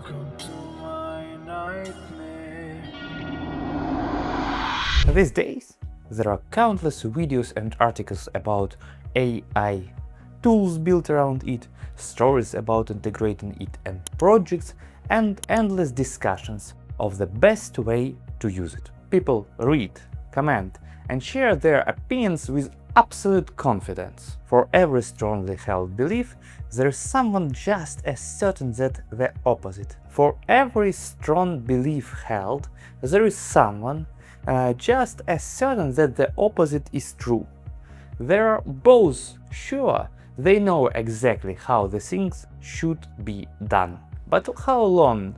Welcome to my nightmare. These days, there are countless videos and articles about AI, tools built around it, stories about integrating it, and projects, and endless discussions of the best way to use it. People read, comment, and share their opinions with absolute confidence. For every strongly held belief, there is someone just as certain that the opposite. For every strong belief held, there is someone just as certain that the opposite is true. They are both sure they know exactly how the things should be done. But how long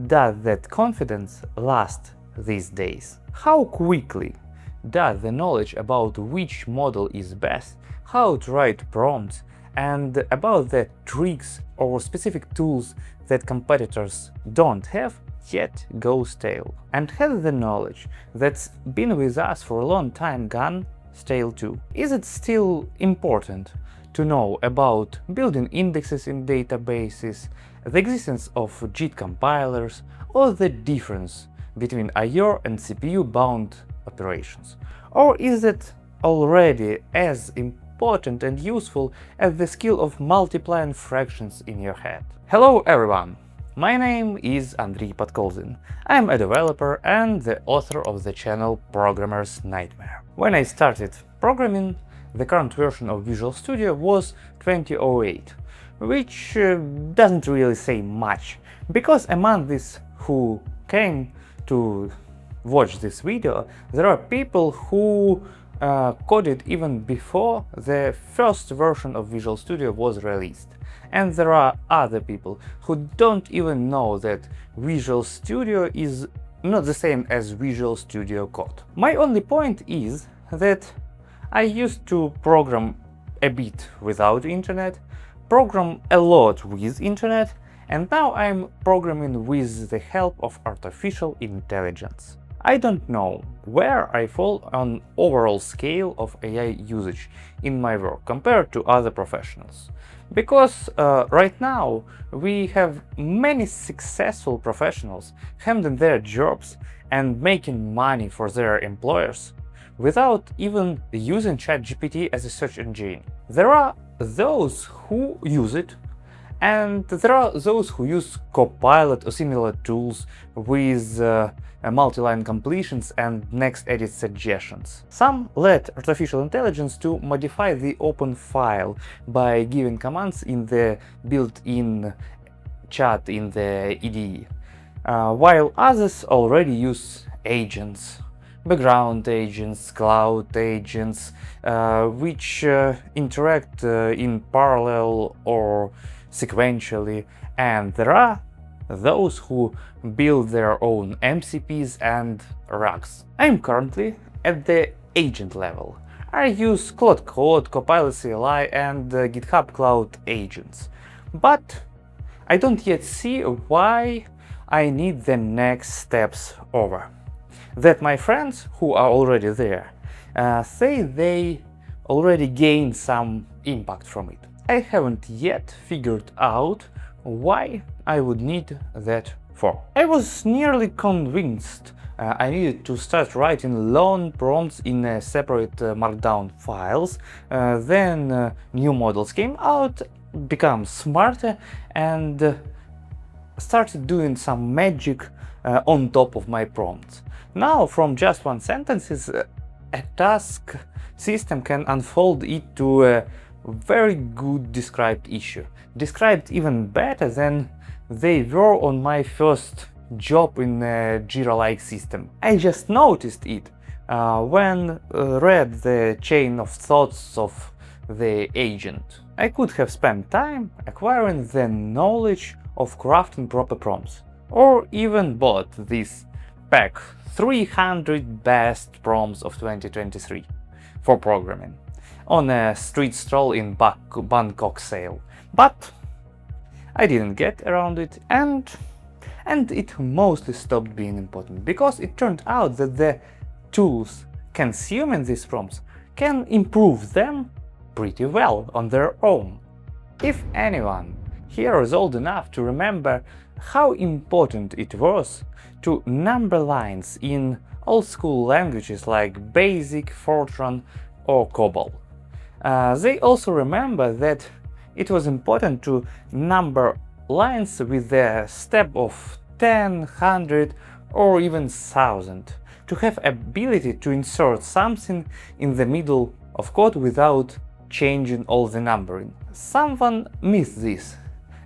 does that confidence last these days? How quickly does the knowledge about which model is best, how to write prompts, and about the tricks or specific tools that competitors don't have yet go stale? And has the knowledge that's been with us for a long time gone stale too? Is it still important to know about building indexes in databases, the existence of JIT compilers, or the difference between IO and CPU-bound operations? Or is it already as important and useful as the skill of multiplying fractions in your head? Hello everyone! My name is Andriy Podkolzin. I'm a developer and the author of the channel Programmer's Nightmare. When I started programming, the current version of Visual Studio was 2008, which doesn't really say much, because among these who came to watch this video, there are people who coded even before the first version of Visual Studio was released. And there are other people who don't even know that Visual Studio is not the same as Visual Studio Code. My only point is that I used to program a bit without internet, program a lot with internet, and now I'm programming with the help of artificial intelligence. I don't know where I fall on overall scale of AI usage in my work compared to other professionals. Because right now we have many successful professionals handling their jobs and making money for their employers without even using ChatGPT as a search engine. There are those who use it, and there are those who use Copilot or similar tools with multi-line completions and next edit suggestions. Some let artificial intelligence to modify the open file by giving commands in the built-in chat in the IDE, while others already use agents, background agents, cloud agents, which interact in parallel or sequentially, and there are those who build their own MCPs and RAGs. I'm currently at the agent level. I use Claude Code, Copilot CLI, and GitHub Cloud Agents. But I don't yet see why I need the next steps over. That my friends who are already there say they already gained some impact from it. I haven't yet figured out why I would need that for. I was nearly convinced I needed to start writing long prompts in separate markdown files, then new models came out, became smarter, and started doing some magic on top of my prompts. Now, from just one sentence, a task system can unfold it to a very good described issue, described even better than they were on my first job in a Jira-like system. I just noticed it when read the chain of thoughts of the agent. I could have spent time acquiring the knowledge of crafting proper prompts, or even bought this pack 300 best prompts of 2023 for programming on a street stroll in Bangkok sale. But I didn't get around it, and it mostly stopped being important, because it turned out that the tools consuming these prompts can improve them pretty well on their own. If anyone here is old enough to remember how important it was to number lines in old-school languages like BASIC, Fortran or COBOL. They also remember that it was important to number lines with a step of 10, 100 or even 1000, to have ability to insert something in the middle of code without changing all the numbering. Someone missed this,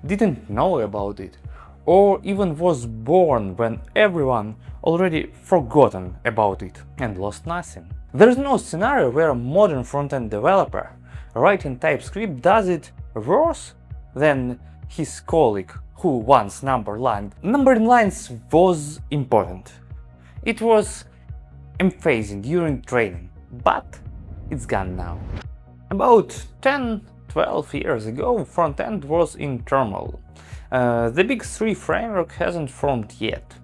didn't know about it, or even was born when everyone already forgotten about it and lost nothing. There is no scenario where a modern front-end developer writing TypeScript does it worse than his colleague who once numbered lines. Numbering lines was important. It was emphasized during training, but it's gone now. About 10-12 years ago, front-end was in turmoil. The Big 3 framework hasn't formed yet.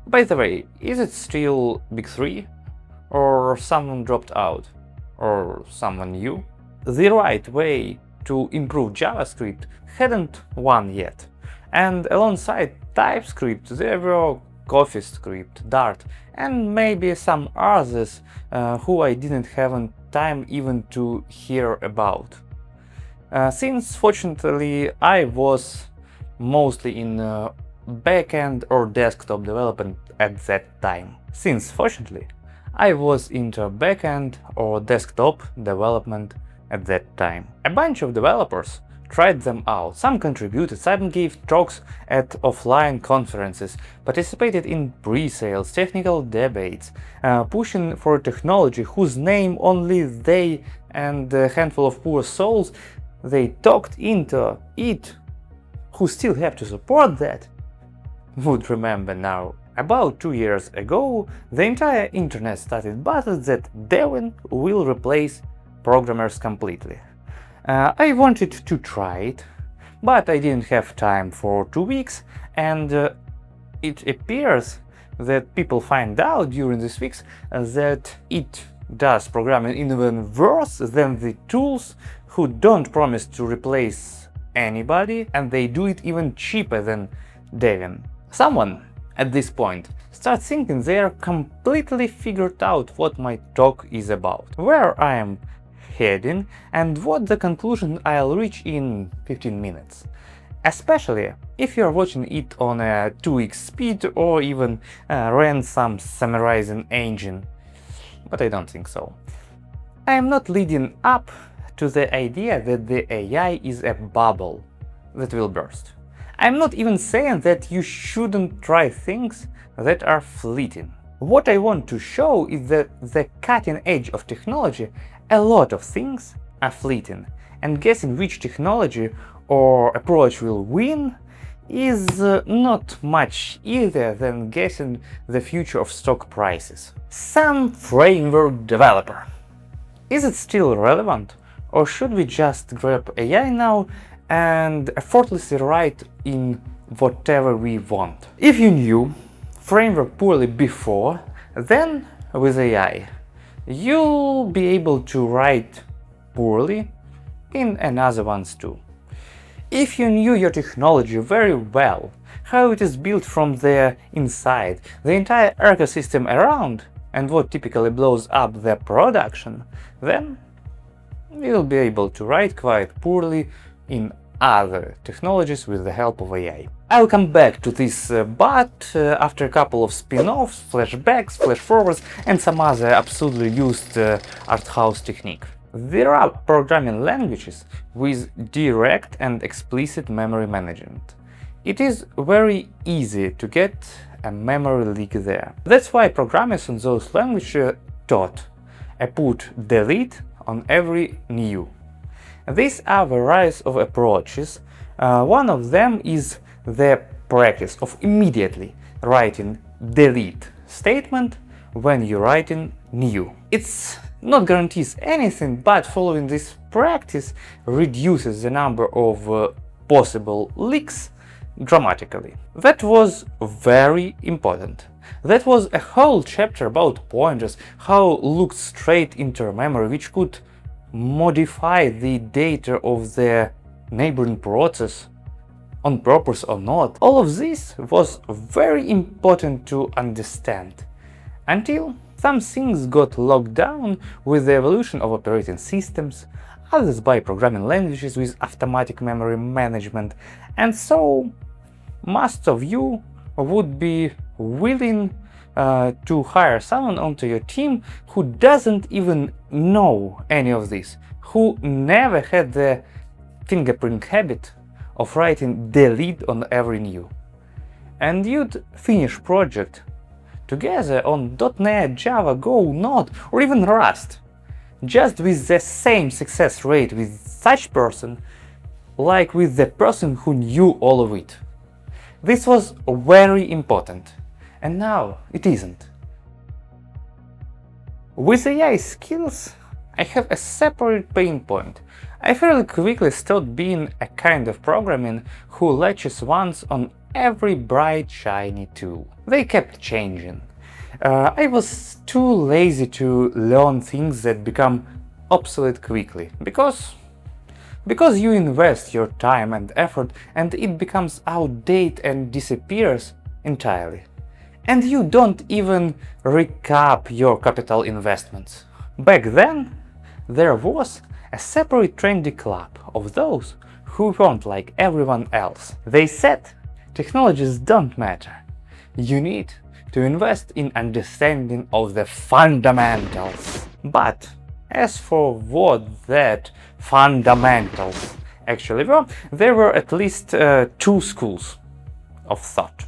By the way, is it still Big 3? Or someone dropped out? Or someone new? The right way to improve JavaScript hadn't won yet. And alongside TypeScript there were CoffeeScript, Dart, and maybe some others who I didn't have time even to hear about. Since fortunately I was mostly in backend or desktop development at that time. Since fortunately I was into backend or desktop development at that time. A bunch of developers tried them out. Some contributed, some gave talks at offline conferences, participated in pre-sales, technical debates, pushing for a technology whose name only they and a handful of poor souls they talked into it, who still have to support that, would remember now. About 2 years ago, the entire internet started buzzing that Devin will replace programmers completely. I wanted to try it, but I didn't have time for 2 weeks, and it appears that people find out during these weeks that it does programming even worse than the tools who don't promise to replace anybody, and they do it even cheaper than Devin. Someone at this point starts thinking they are completely figured out what my talk is about, where I am heading, and what the conclusion I'll reach in 15 minutes. Especially if you're watching it on a 2x speed or even ran some summarizing engine, but I don't think so. I am not leading up to the idea that the AI is a bubble that will burst. I'm not even saying that you shouldn't try things that are fleeting. What I want to show is that the cutting edge of technology, a lot of things are fleeting, and guessing which technology or approach will win is not much easier than guessing the future of stock prices. Some framework developer. Is it still relevant, or should we just grab AI now and effortlessly write in whatever we want? If you knew framework poorly before, then with AI you'll be able to write poorly in another ones too. If you knew your technology very well, how it is built from the inside, the entire ecosystem around, and what typically blows up the production, then you'll be able to write quite poorly in other technologies with the help of AI. I'll come back to this but after a couple of spin-offs, flashbacks, flash-forwards and some other absurdly used art house technique. There are programming languages with direct and explicit memory management. It is very easy to get a memory leak there. That's why programmers in those languages taught a put delete on every new. These are varieties of approaches. One of them is the practice of immediately writing delete statement when you're writing new. It's not guarantees anything, but following this practice reduces the number of possible leaks dramatically. That was very important. That was a whole chapter about pointers, how looked straight into memory, which could modify the data of the neighboring process on purpose or not. All of this was very important to understand, until some things got locked down with the evolution of operating systems, others by programming languages with automatic memory management, and so most of you would be willing to hire someone onto your team who doesn't even know any of this, who never had the fingerprint habit of writing delete on every new. And you'd finish project together on .NET, Java, Go, Node, or even Rust, just with the same success rate with such person like with the person who knew all of it. This was very important, and now it isn't. With AI skills, I have a separate pain point. I fairly quickly stopped being a kind of programming who latches once on every bright shiny tool. They kept changing. I was too lazy to learn things that become obsolete quickly, because you invest your time and effort and it becomes outdated and disappears entirely. And you don't even recap your capital investments. Back then, there was a separate trendy club of those who weren't like everyone else. They said technologies don't matter. You need to invest in understanding of the fundamentals. But as for what that fundamentals actually were, there were at least two schools of thought.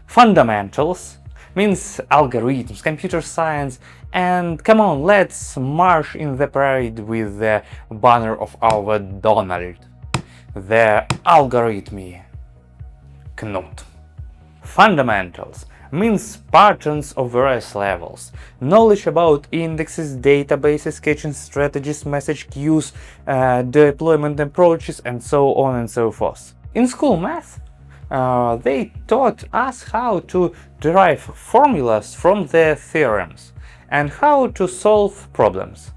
Fundamentals means algorithms, computer science, and come on, let's march in the parade with the banner of our Donald, the algorithm knot. Fundamentals means patterns of various levels, knowledge about indexes, databases, caching strategies, message queues, deployment approaches, and so on and so forth. In school math, they taught us how to derive formulas from the theorems and how to solve problems.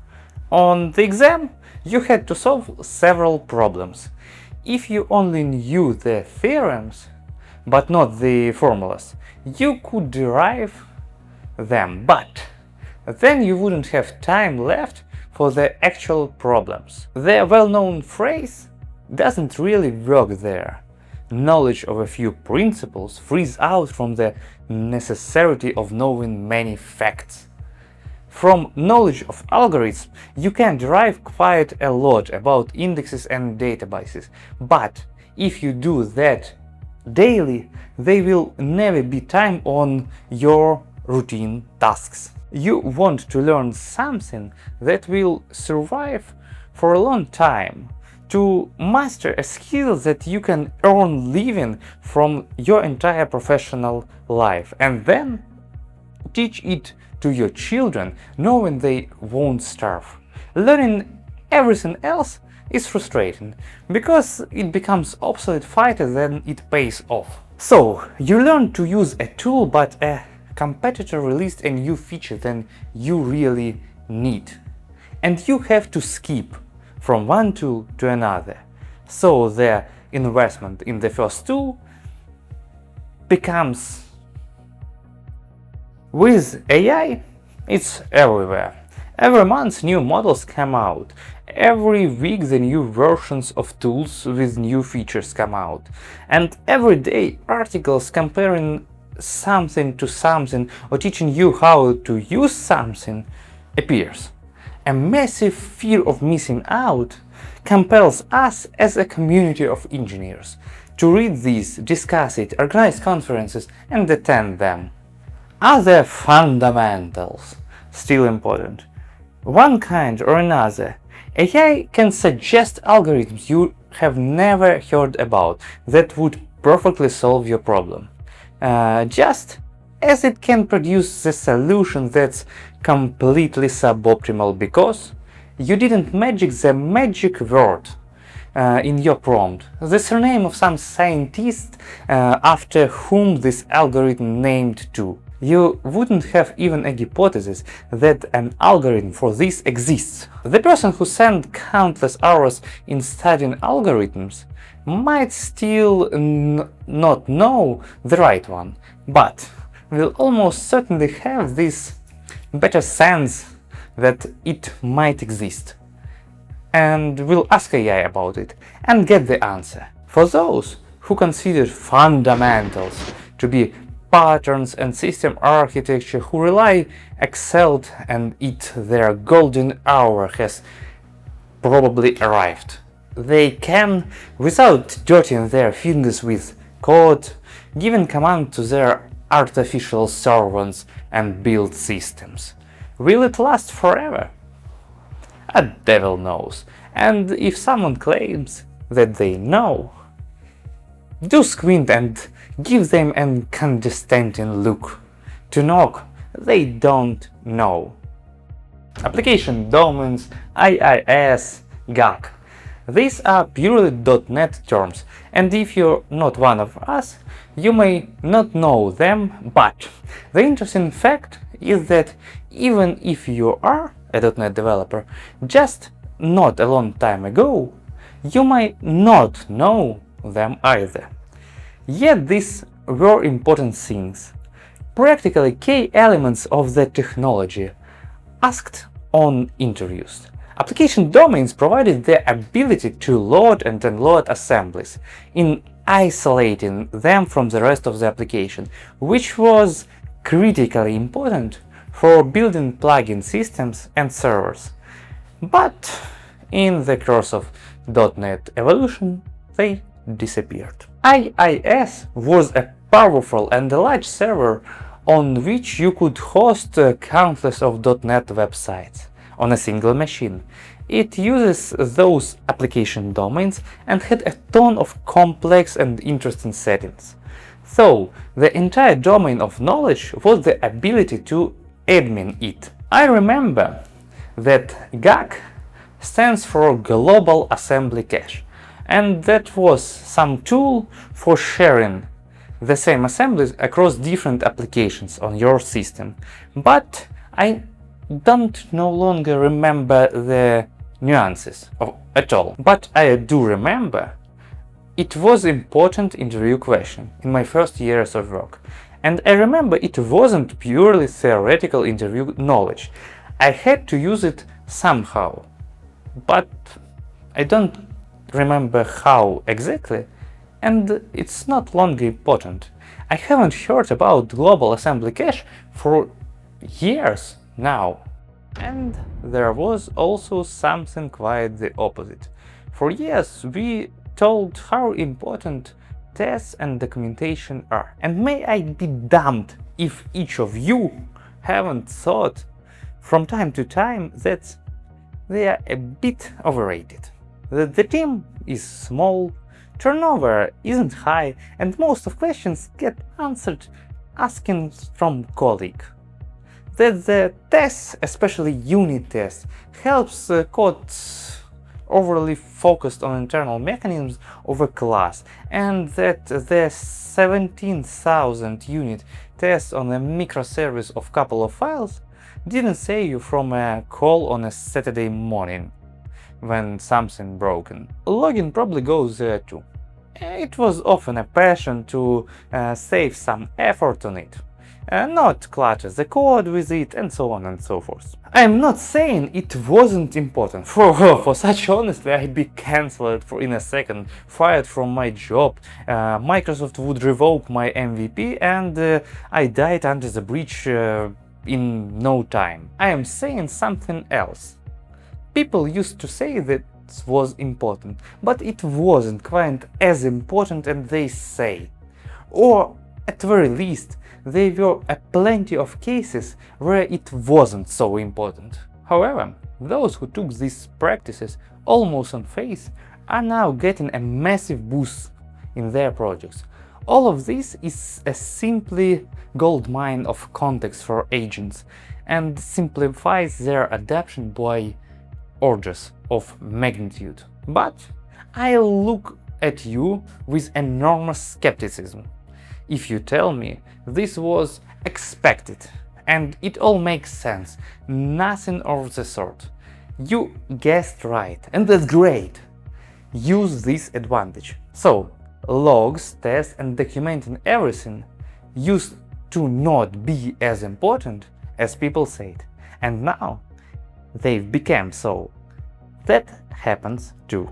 On the exam, you had to solve several problems. If you only knew the theorems, but not the formulas, you could derive them, but then you wouldn't have time left for the actual problems. The well-known phrase doesn't really work there. Knowledge of a few principles frees out from the necessity of knowing many facts. From knowledge of algorithms, you can derive quite a lot about indexes and databases, but if you do that daily, there will never be time on your routine tasks. You want to learn something that will survive for a long time, to master a skill that you can earn living from your entire professional life, and then teach it to your children, knowing they won't starve. Learning everything else is frustrating, because it becomes obsolete faster than it pays off. So, you learn to use a tool, but a competitor released a new feature than you really need, and you have to skip from one tool to another. So the investment in the first tool becomes... With AI, it's everywhere. Every month new models come out. Every week the new versions of tools with new features come out. And every day articles comparing something to something or teaching you how to use something appears. A massive fear of missing out compels us as a community of engineers to read these, discuss it, organize conferences, and attend them. Are the fundamentals still important? One kind or another, AI can suggest algorithms you have never heard about that would perfectly solve your problem. Just as it can produce the solution that's completely suboptimal because you didn't magic the magic word in your prompt, the surname of some scientist after whom this algorithm named too. You wouldn't have even a hypothesis that an algorithm for this exists. The person who spent countless hours in studying algorithms might still not know the right one, but will almost certainly have this better sense that it might exist, and will ask AI about it and get the answer. For those who consider fundamentals to be patterns and system architecture, who rely excelled and it their golden hour has probably arrived. They can, without dirtying their fingers with code, giving command to their artificial servants and build systems. Will it last forever? A devil knows, and if someone claims that they know, do squint and give them an condescending look. To knock, they don't know. Application domains, IIS, GAC. These are purely .NET terms, and if you're not one of us, you may not know them, but the interesting fact is that even if you are a .NET developer just not a long time ago, you might not know them either. Yet these were important things, practically key elements of the technology, asked on interviews. Application domains provided the ability to load and unload assemblies in isolating them from the rest of the application, which was critically important for building plugin systems and servers. But in the course of .NET evolution, they disappeared. IIS was a powerful and large server on which you could host countless of .NET websites on a single machine. It uses those application domains and had a ton of complex and interesting settings. So, the entire domain of knowledge was the ability to admin it. I remember that GAC stands for Global Assembly Cache, and that was some tool for sharing the same assemblies across different applications on your system. But I don't no longer remember the nuances at all. But I do remember it was important interview question in my first years of work. And I remember it wasn't purely theoretical interview knowledge. I had to use it somehow. But I don't remember how exactly, and it's not longer important. I haven't heard about Global Assembly Cache for years now. And there was also something quite the opposite. For years we told how important tests and documentation are. And may I be damned if each of you haven't thought from time to time that they are a bit overrated. That the team is small, turnover isn't high, and most of questions get answered asking from colleague. That the tests, especially unit tests, helps code overly focused on internal mechanisms of a class, and that the 17,000 unit tests on a microservice of couple of files didn't save you from a call on a Saturday morning when something broken. Login probably goes there too. It was often a passion to save some effort on it, not clutter the code with it, and so on and so forth. I'm not saying it wasn't important. For such honestly, I'd be cancelled in a second, fired from my job, Microsoft would revoke my MVP, and I died under the bridge in no time. I am saying something else. People used to say that it was important, but it wasn't quite as important as they say. Or, at the very least, there were plenty of cases where it wasn't so important. However, those who took these practices almost on faith are now getting a massive boost in their projects. All of this is a simply goldmine of context for agents and simplifies their adoption by orders of magnitude. But I look at you with enormous skepticism. If you tell me this was expected and it all makes sense, nothing of the sort. You guessed right, and that's great. Use this advantage. So, logs, tests, and documenting everything used to not be as important as people said, and now they've become so. That happens too.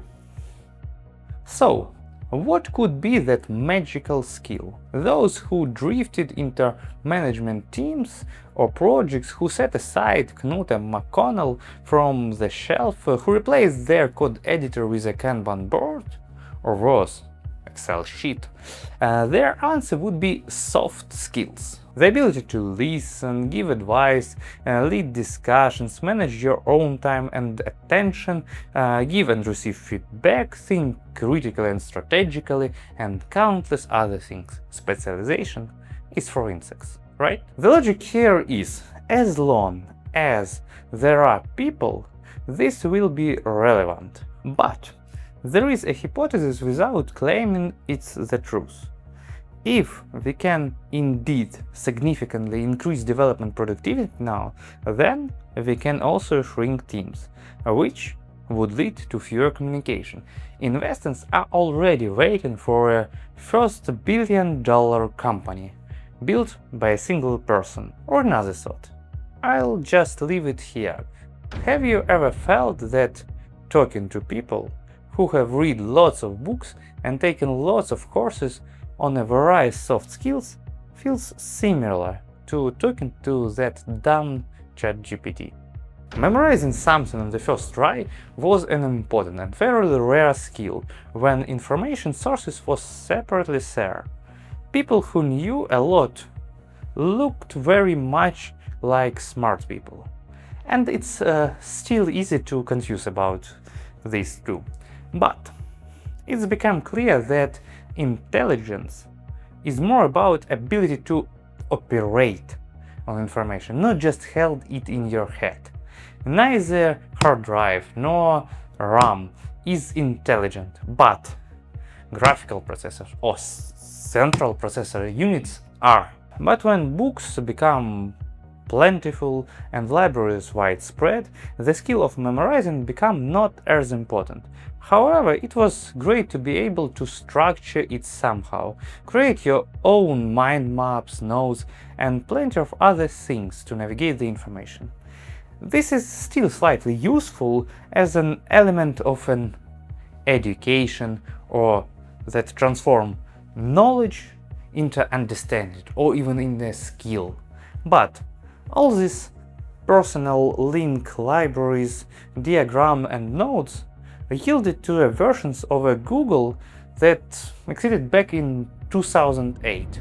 So, what could be that magical skill? Those who drifted into management teams or projects, who set aside Knut and McConnell from the shelf, who replaced their code editor with a Kanban board? Or worse, Excel sheet? Their answer would be soft skills. The ability to listen, give advice, lead discussions, manage your own time and attention, give and receive feedback, think critically and strategically, and countless other things. Specialization is for insects, right? The logic here is, as long as there are people, this will be relevant. But there is a hypothesis without claiming it's the truth. If we can indeed significantly increase development productivity now, then we can also shrink teams, which would lead to fewer communication. Investors are already waiting for a first billion-dollar company, built by a single person. Or another thought. I'll just leave it here. Have you ever felt that talking to people who have read lots of books and taken lots of courses on a variety of soft skills feels similar to talking to that dumb ChatGPT? Memorizing something on the first try was an important and fairly rare skill when information sources was separately there. People who knew a lot looked very much like smart people. And it's still easy to confuse about these two. But it's become clear that intelligence is more about ability to operate on information, not just hold it in your head. Neither hard drive nor RAM is intelligent, but graphical processors or central processor units are. But when books become plentiful and libraries widespread, the skill of memorizing become not as important. However, it was great to be able to structure it somehow, create your own mind maps, notes, and plenty of other things to navigate the information. This is still slightly useful as an element of an education or that transform knowledge into understanding or even in a skill. But all these personal link libraries, diagram and nodes yielded to a versions of a Google that existed back in 2008.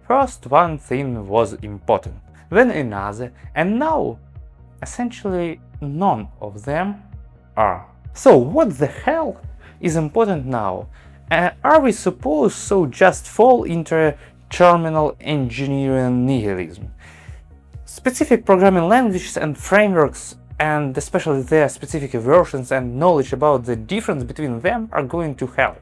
First one thing was important, then another, and now essentially none of them are. So what the hell is important now? Are we supposed to just fall into terminal engineering nihilism? Specific programming languages and frameworks, and especially their specific versions and knowledge about the difference between them, are going to help.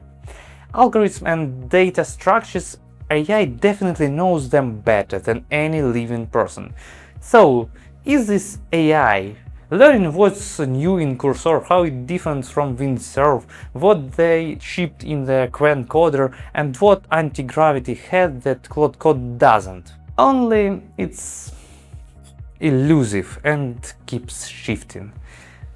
Algorithms and data structures, AI definitely knows them better than any living person. So, is this AI learning what's new in Cursor, how it differs from Windsurf, what they shipped in the quencoder, and what anti-gravity had that Claude Code doesn't? Only it's elusive and keeps shifting.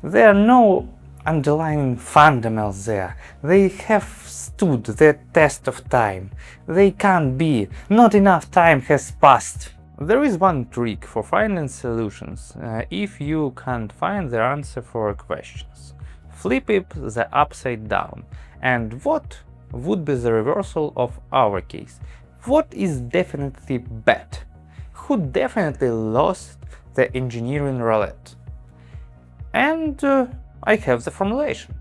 There are no underlying fundamentals there. They have stood the test of time. They can't be. Not enough time has passed. There is one trick for finding solutions if you can't find the answer for questions. Flip it the upside down. And what would be the reversal of our case? What is definitely bad? Who definitely lost the engineering roulette? And I have the formulation.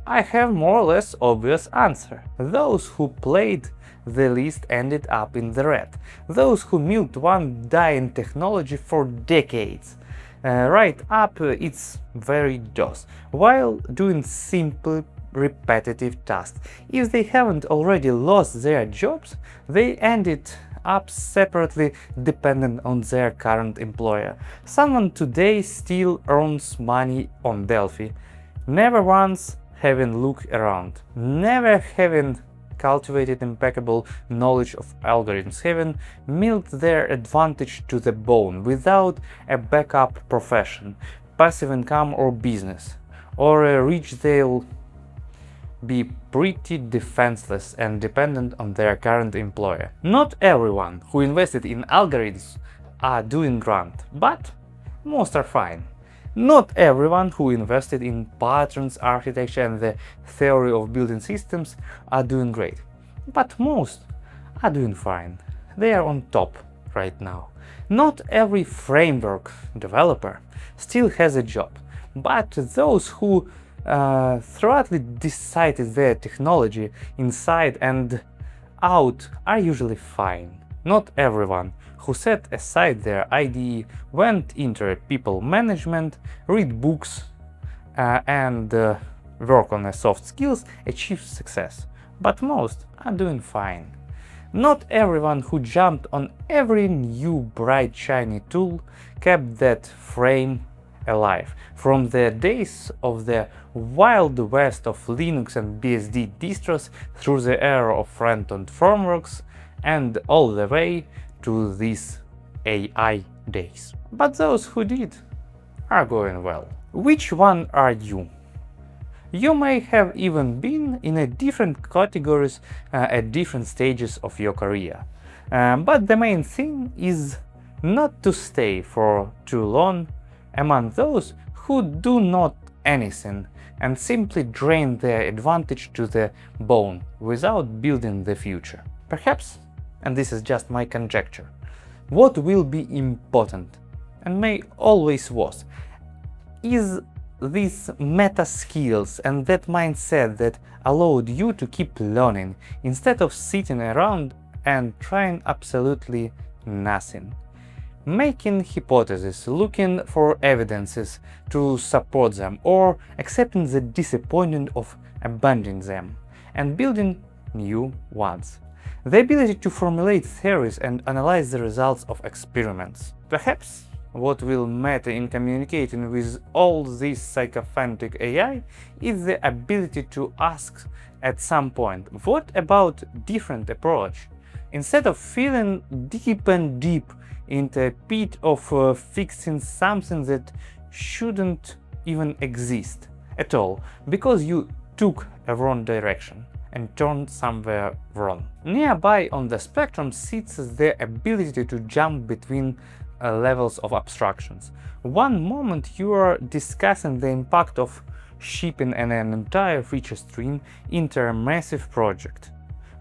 I have more or less obvious answer. Those who played the least ended up in the red. Those who milked one dying technology for decades, right up its very jaws, while doing simple repetitive tasks. If they haven't already lost their jobs, they ended up separately dependent on their current employer. Someone today still earns money on Delphi, never once having looked around, never having cultivated impeccable knowledge of algorithms, having milked their advantage to the bone without a backup profession, passive income or business, or a reach, they'll be pretty defenseless and dependent on their current employer. Not everyone who invested in algorithms are doing great, but most are fine. Not everyone who invested in patterns architecture and the theory of building systems are doing great, but most are doing fine. They are on top right now. Not every framework developer still has a job, but those who thoroughly decided their technology inside and out are usually fine. Not everyone who set aside their IDE, went into people management, read books and work on their soft skills achieves success, but most are doing fine. Not everyone who jumped on every new bright shiny tool kept that frame alive. From the days of the wild west of Linux and BSD distros through the era of front-end frameworks and all the way to these AI days. But those who did are going well. Which one are you? You may have even been in a different categories at different stages of your career. But the main thing is not to stay for too long among those who do not anything and simply drain their advantage to the bone without building the future. Perhaps, and this is just my conjecture, what will be important, and may always was, is these meta skills and that mindset that allowed you to keep learning instead of sitting around and trying absolutely nothing. Making hypotheses, looking for evidences to support them, or accepting the disappointment of abandoning them and building new ones. The ability to formulate theories and analyze the results of experiments. Perhaps what will matter in communicating with all this sycophantic AI is the ability to ask at some point, what about different approach? Instead of feeling deep and deep into a pit of fixing something that shouldn't even exist at all, because you took a wrong direction and turned somewhere wrong. Nearby on the spectrum sits the ability to jump between levels of abstractions. One moment you are discussing the impact of shipping an entire feature stream into a massive project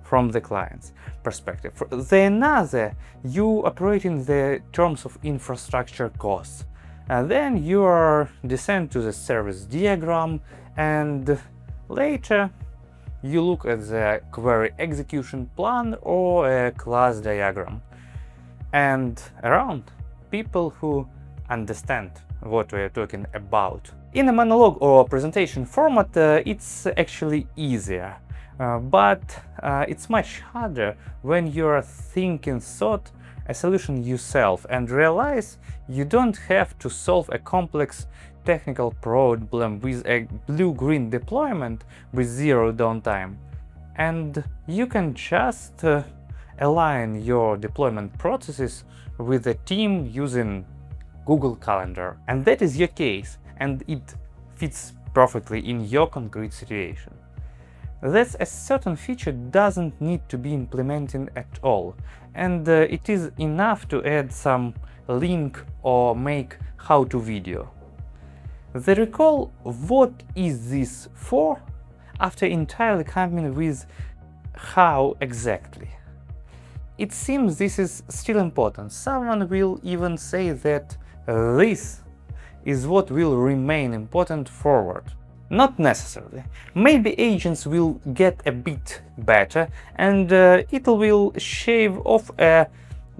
from the client's perspective. The another, you operate in the terms of infrastructure costs. Then you are descend to the service diagram, and later you look at the query execution plan or a class diagram. And around, people who understand what we are talking about. In a monologue or presentation format, it's actually easier. But it's much harder when you're thinking thought a solution yourself and realize you don't have to solve a complex technical problem with a blue-green deployment with zero downtime. And you can just align your deployment processes with a team using Google Calendar. And that is your case, and it fits perfectly in your concrete situation. That a certain feature doesn't need to be implemented at all, and it is enough to add some link or make how-to video. They recall what is this for after entirely coming with how exactly. It seems this is still important. Someone will even say that this is what will remain important forward. Not necessarily. Maybe agents will get a bit better and it will shave off a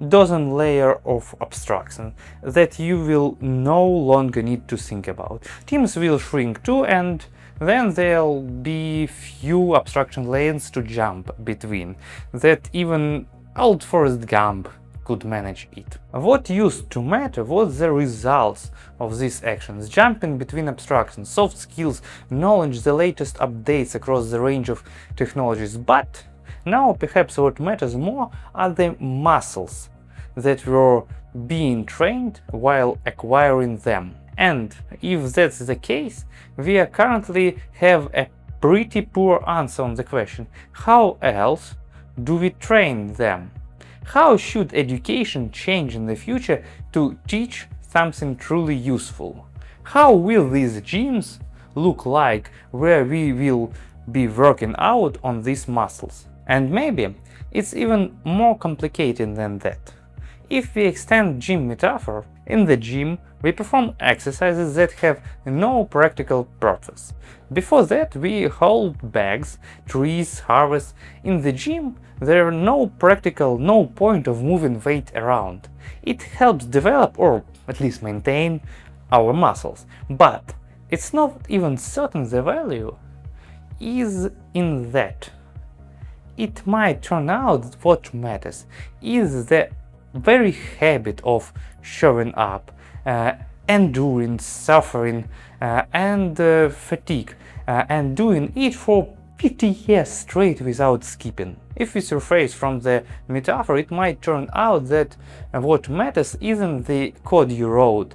dozen layers of abstraction that you will no longer need to think about. Teams will shrink too, and then there'll be few abstraction layers to jump between that even old Forrest Gump could manage it. What used to matter was the results of these actions, jumping between abstractions, soft skills, knowledge, the latest updates across the range of technologies. But now perhaps what matters more are the muscles that were being trained while acquiring them. And if that's the case, we currently have a pretty poor answer on the question, how else do we train them? How should education change in the future to teach something truly useful? How will these gyms look like where we will be working out on these muscles? And maybe it's even more complicated than that. If we extend gym metaphor, in the gym we perform exercises that have no practical purpose. Before that we hold bags, trees, harvest. In the gym there are no point of moving weight around. It helps develop or at least maintain our muscles, but it's not even certain the value is in that. It might turn out what matters is the very habit of showing up, enduring, suffering, and fatigue, and doing it for 50 years straight without skipping. If we surface from the metaphor, it might turn out that what matters isn't the code you wrote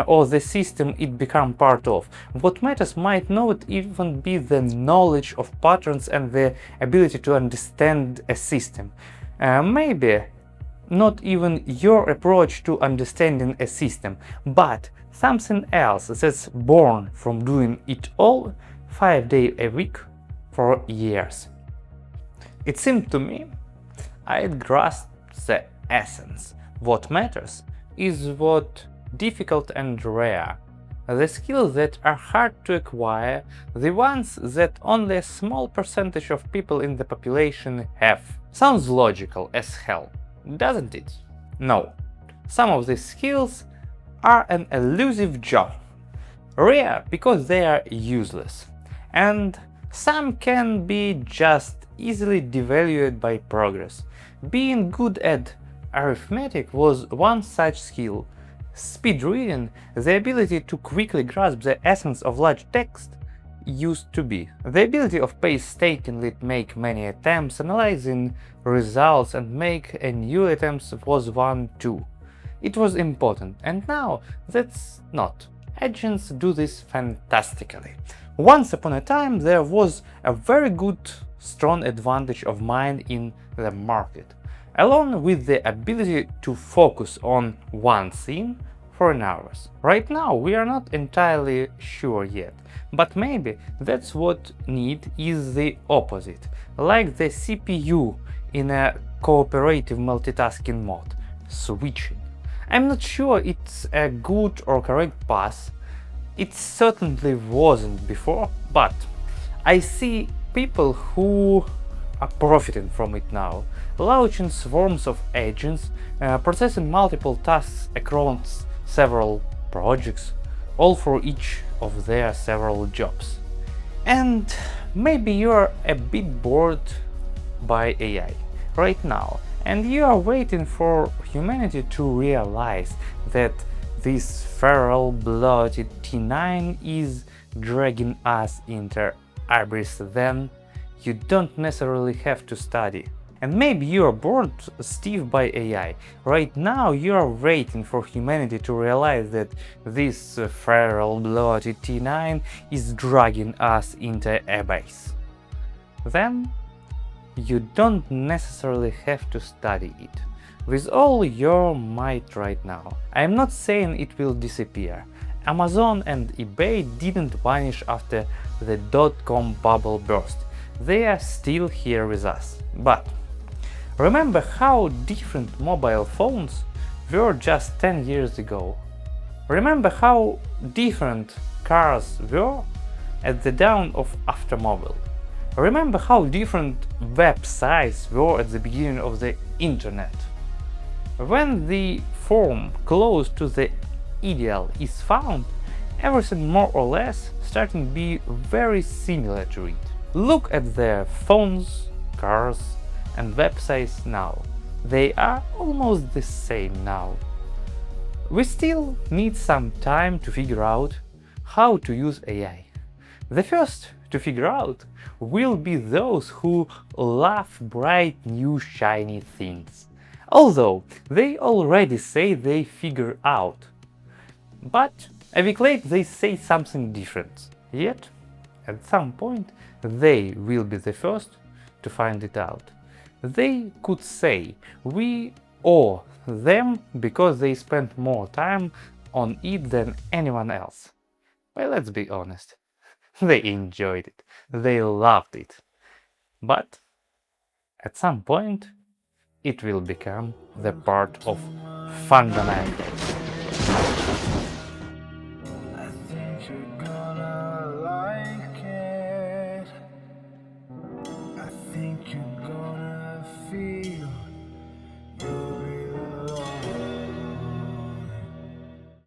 or the system it became part of. What matters might not even be the knowledge of patterns and the ability to understand a system. Maybe not even your approach to understanding a system, but something else that's born from doing it all 5 days a week for years. It seemed to me I'd grasped the essence. What matters is what difficult and rare. The skills that are hard to acquire, the ones that only a small percentage of people in the population have. Sounds logical as hell, doesn't it? No. Some of these skills are an elusive Joe. Rare because they are useless. And some can be just easily devalued by progress. Being good at arithmetic was one such skill. Speed reading, the ability to quickly grasp the essence of large text, used to be. The ability of painstakingly make many attempts, analyzing results and make a new attempt was one too. It was important, and now that's not. Agents do this fantastically. Once upon a time there was a very good, strong advantage of mine in the market, along with the ability to focus on one thing for an hour. Right now we are not entirely sure yet, but maybe that's what need is the opposite, like the CPU in a cooperative multitasking mode, switching. I'm not sure it's a good or correct path. It certainly wasn't before, but I see people who are profiting from it now, launching swarms of agents, processing multiple tasks across several projects, all for each of their several jobs. And maybe you're a bit bored by AI right now, and you are waiting for humanity to realize that this feral bloated T9 is dragging us into abyss. Then you don't necessarily have to study. And maybe you are bored stiff by AI. Right now you are waiting for humanity to realize that this feral bloated T9 is dragging us into abyss. Then you don't necessarily have to study it with all your might right now. I am not saying it will disappear. Amazon and eBay didn't vanish after the dot-com bubble burst. They are still here with us. But remember how different mobile phones were just 10 years ago. Remember how different cars were at the dawn of automobile. Remember how different websites were at the beginning of the internet. When the form close to the ideal is found, everything more or less starting to be very similar to it. Look at their phones, cars and websites now. They are almost the same now. We still need some time to figure out how to use AI. The first to figure out will be those who love bright new shiny things, although they already say they figure out. But a week later they say something different. Yet, at some point, they will be the first to find it out. They could say we owe them because they spent more time on it than anyone else. Well, let's be honest. They enjoyed it. They loved it. But at some point, it will become the part of fundamentals.